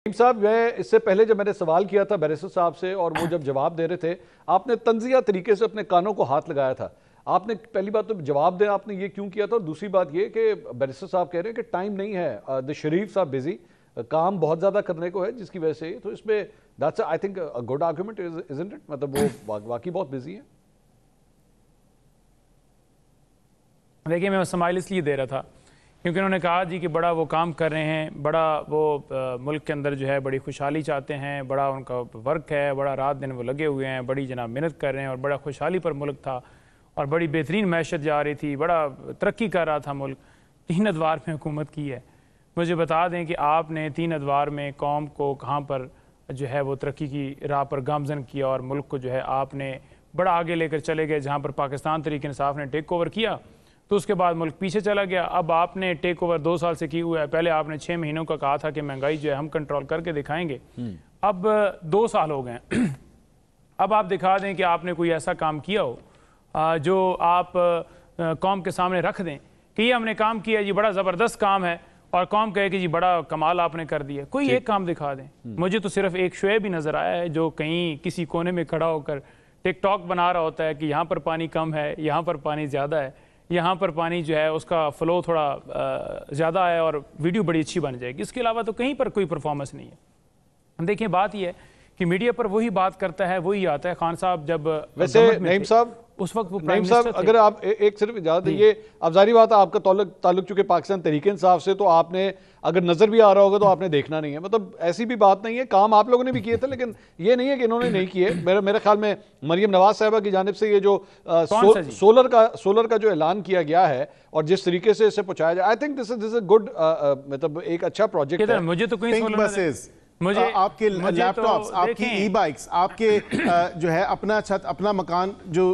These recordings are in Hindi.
साहब, मैं इससे पहले जब मैंने सवाल किया था बैरिस्टर साहब से और वो जब जवाब दे रहे थे, आपने तंजिया तरीके से अपने कानों को हाथ लगाया था। आपने पहली बात तो जवाब दें आपने ये क्यों किया था, और दूसरी बात ये कि बैरिस्टर साहब कह रहे हैं कि टाइम नहीं है, द शरीफ साहब बिजी, काम बहुत ज़्यादा करने को है जिसकी वजह से, तो इसमें that's I think a good argument, isn't it? मतलब वो वाकई बहुत बिजी है। देखिए, मैं स्माइल इसलिए दे रहा था क्योंकि उन्होंने कहा जी कि बड़ा वो काम कर रहे हैं, बड़ा वो मुल्क के अंदर जो है बड़ी खुशहाली चाहते हैं, बड़ा उनका वर्क है, बड़ा रात दिन वो लगे हुए हैं, बड़ी जनाब मेहनत कर रहे हैं और बड़ा खुशहाली पर मुल्क था और बड़ी बेहतरीन मैशत जा रही थी, बड़ा तरक्की कर रहा था मुल्क। 3 अदवार में हुकूमत की है। मुझे बता दें कि आपने 3 अदवार में कौम को कहाँ पर जो है वो तरक्की की राह पर गामजन किया और मुल्क को जो है आपने बड़ा आगे लेकर चले गए। जहाँ पर पाकिस्तान तहरीक इंसाफ ने टेक ओवर किया तो उसके बाद मुल्क पीछे चला गया। अब आपने टेक ओवर 2 साल से की हुआ है। पहले आपने 6 महीनों का कहा था कि महंगाई जो है हम कंट्रोल करके दिखाएंगे। अब 2 साल हो गए अब आप दिखा दें कि आपने कोई ऐसा काम किया हो जो आप कौम के सामने रख दें कि ये हमने काम किया जी, बड़ा ज़बरदस्त काम है, और कौम कहे कि जी बड़ा कमाल आपने कर दिया। कोई एक काम दिखा दें। मुझे तो सिर्फ एक शुएब ही नज़र आया है जो कहीं किसी कोने में खड़ा होकर टिकटॉक बना रहा होता है कि यहाँ पर पानी कम है, यहाँ पर पानी ज़्यादा है, यहाँ पर पानी जो है उसका फ़्लो थोड़ा ज़्यादा है और वीडियो बड़ी अच्छी बन जाएगी। इसके अलावा तो कहीं पर कोई परफॉर्मेंस नहीं है। देखिए, बात यह है कि मीडिया पर वही बात करता है, वही आता है। खान साहब जब वैसे नईम साहब, उस वक्त वो नईम साहब, अगर आप एक सिर्फ इजाजत दीजिए, अब जारी बात है आपका ताल्लुक चूंकि पाकिस्तान तहरीक इंसाफ से, तो आपने अगर नजर भी आ रहा होगा तो आपने देखना नहीं है। मतलब ऐसी भी बात नहीं है, काम आप लोगों ने भी किए थे, लेकिन ये नहीं है कि इन्होंने नहीं किए। मेरे ख्याल में मरियम नवाज साहिबा की जानिब से ये जो सोलर का जो ऐलान किया गया है और जिस तरीके से इसे पहुंचाया जाए, I think this is good, मतलब एक अच्छा प्रोजेक्ट है। मुझे तो कोई मुझे आपके लैपटॉप्स, आपकी ई बाइक्स, आपके जो है अपना छत अपना मकान जो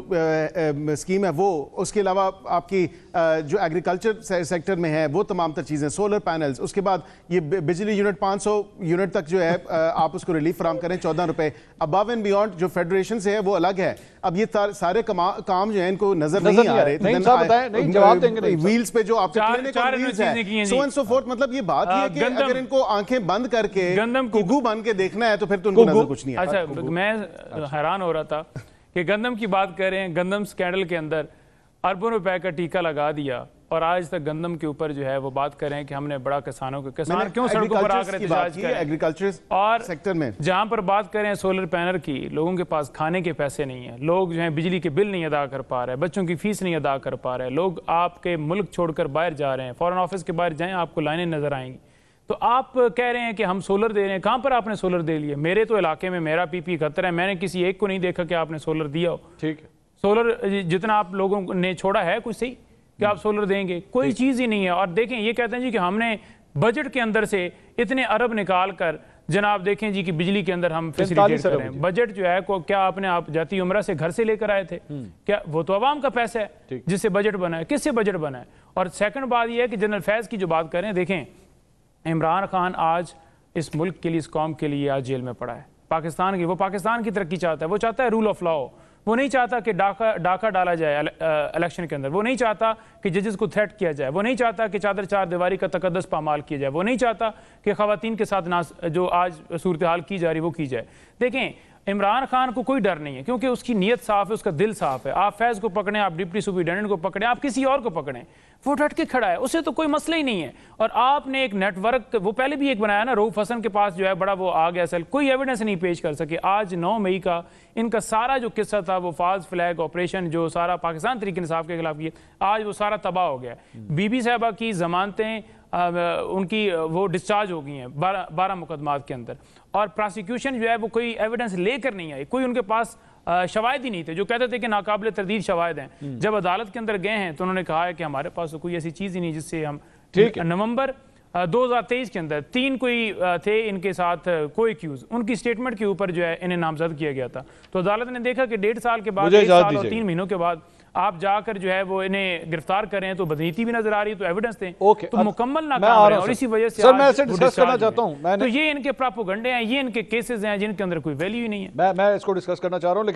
स्कीम है वो, उसके अलावा आपकी जो एग्रीकल्चर सेक्टर में है वो तमाम तर चीज़ें, सोलर पैनल्स, उसके बाद ये बिजली यूनिट 500 यूनिट तक जो है आप उसको रिलीफ फराम करें 14 रुपए। अबव एंड बियॉन्ड जो फेडरेशन से है वो अलग है। अब ये सारे काम जो है इनको नजर नहीं आ रहे। जवाब देंगे व्हील्स पे जो आपके सो एंड सो फोर्थ। मतलब ये बात है कि अगर इनको आंखें बंद करके गुगू बन के देखना है तो फिर तो उनको नजर कुछ नहीं आता। अच्छा, मैं हैरान हो रहा था कि गंदम की बात कर रहे हैं, गंदम स्कैंडल के अंदर अरबों रुपए का टीका लगा दिया और आज तक गंदम के ऊपर जो है वो बात कर रहे हैं कि हमने बड़ा किसानों को, किसान क्यों सड़कों पर आकर एहतजाज करें एग्रीकल्चर और सेक्टर में। जहां पर बात करें सोलर पैनल की, लोगों के पास खाने के पैसे नहीं है, लोग जो है बिजली के बिल नहीं अदा कर पा रहे, बच्चों की फीस नहीं अदा कर पा रहे, लोग आपके मुल्क छोड़कर बाहर जा रहे हैं, फॉरेन ऑफिस के बाहर जाएं आपको लाइनें नजर आएंगी। तो आप कह रहे हैं कि हम सोलर दे रहे हैं। कहां पर आपने सोलर दे लिए? मेरे तो इलाके में मेरा पीपी 71 है, मैंने किसी एक को नहीं देखा कि आपने सोलर दिया हो। ठीक है, सोलर जितना आप लोगों ने छोड़ा है कुछ सही कि आप सोलर देंगे, कोई चीज ही नहीं है। और देखें, ये कहते हैं जी कि हमने बजट के अंदर से इतने अरब निकाल कर, जनाब देखें जी कि बिजली के अंदर हम फैसिलिटेट करें। बजट जो है को क्या आपने आप जाती उम्र से घर से लेकर आए थे क्या? वो तो अवाम का पैसा है जिससे बजट बना है। किससे बजट बना है? और सेकंड बात यह है कि जनरल फैज की जो बात करें, देखें इमरान खान आज इस मुल्क के लिए, इस कौम के लिए आज जेल में पड़ा है। पाकिस्तान की, वो पाकिस्तान की तरक्की चाहता है, वो चाहता है रूल ऑफ लॉ। वो नहीं चाहता कि डाका डाला जाए इलेक्शन के अंदर, वो नहीं चाहता कि जजेस को थ्रेट किया जाए, वो नहीं चाहता कि चादर चार दीवारी का तकद्दस पामाल किया जाए, वो नहीं चाहता कि खवातीन के साथ जो आज सूरत हाल की जा रही वो की जाए। देखें, इमरान खान को कोई डर नहीं है क्योंकि उसकी नीयत साफ है, उसका दिल साफ है। आप फैज़ को पकड़ें, आप डिप्टी सुपरिटेंडेंट को पकड़ें, आप किसी और को पकड़ें, वो डट के खड़ा है, उससे तो कोई मसला ही नहीं है। और आपने एक नेटवर्क, वो पहले भी एक बनाया ना, रऊफ हसन के पास जो है बड़ा वो आ गया, कोई एविडेंस नहीं पेश कर सके। आज 9 मई का इनका सारा जो किस्सा था, वो फाल्स फ्लैग ऑपरेशन जो सारा पाकिस्तान तहरीक इंसाफ के खिलाफ किया, आज वो सारा तबाह हो गया। बीबी साहबा की जमानतें उनकी वो डिस्चार्ज हो गई हैं 12 मुकदमात के अंदर, और प्रोसिक्यूशन जो है वो कोई एविडेंस लेकर नहीं आई, कोई उनके पास शवाहिद ही नहीं थे। जो कहते थे कि नाकाबिल तरदीद शवाहिद हैं, जब अदालत के अंदर गए हैं तो उन्होंने कहा है कि हमारे पास तो कोई ऐसी चीज़ ही नहीं जिससे हम। नवंबर 2023 के अंदर 3 कोई थे इनके साथ कोई एक्यूज, उनकी स्टेटमेंट के ऊपर जो है इन्हें नामजद किया गया था। तो अदालत ने देखा कि 1.5 साल के बाद, 1 साल और 3 महीनों के बाद आप जाकर जो है वो इन्हें गिरफ्तार करें तो बदनीति भी नजर आ रही है, तो एविडेंस दें। तो मुकम्मल नाकाम है और इसी वजह से सर मैं इसे डिस्कस करना चाहता हूं। तो ये इनके प्रोपेगेंडे हैं, ये इनके केसेस हैं जिनके अंदर कोई वैल्यू ही नहीं है। मैं इसको डिस्कस करना चाह रहा हूं, लेकिन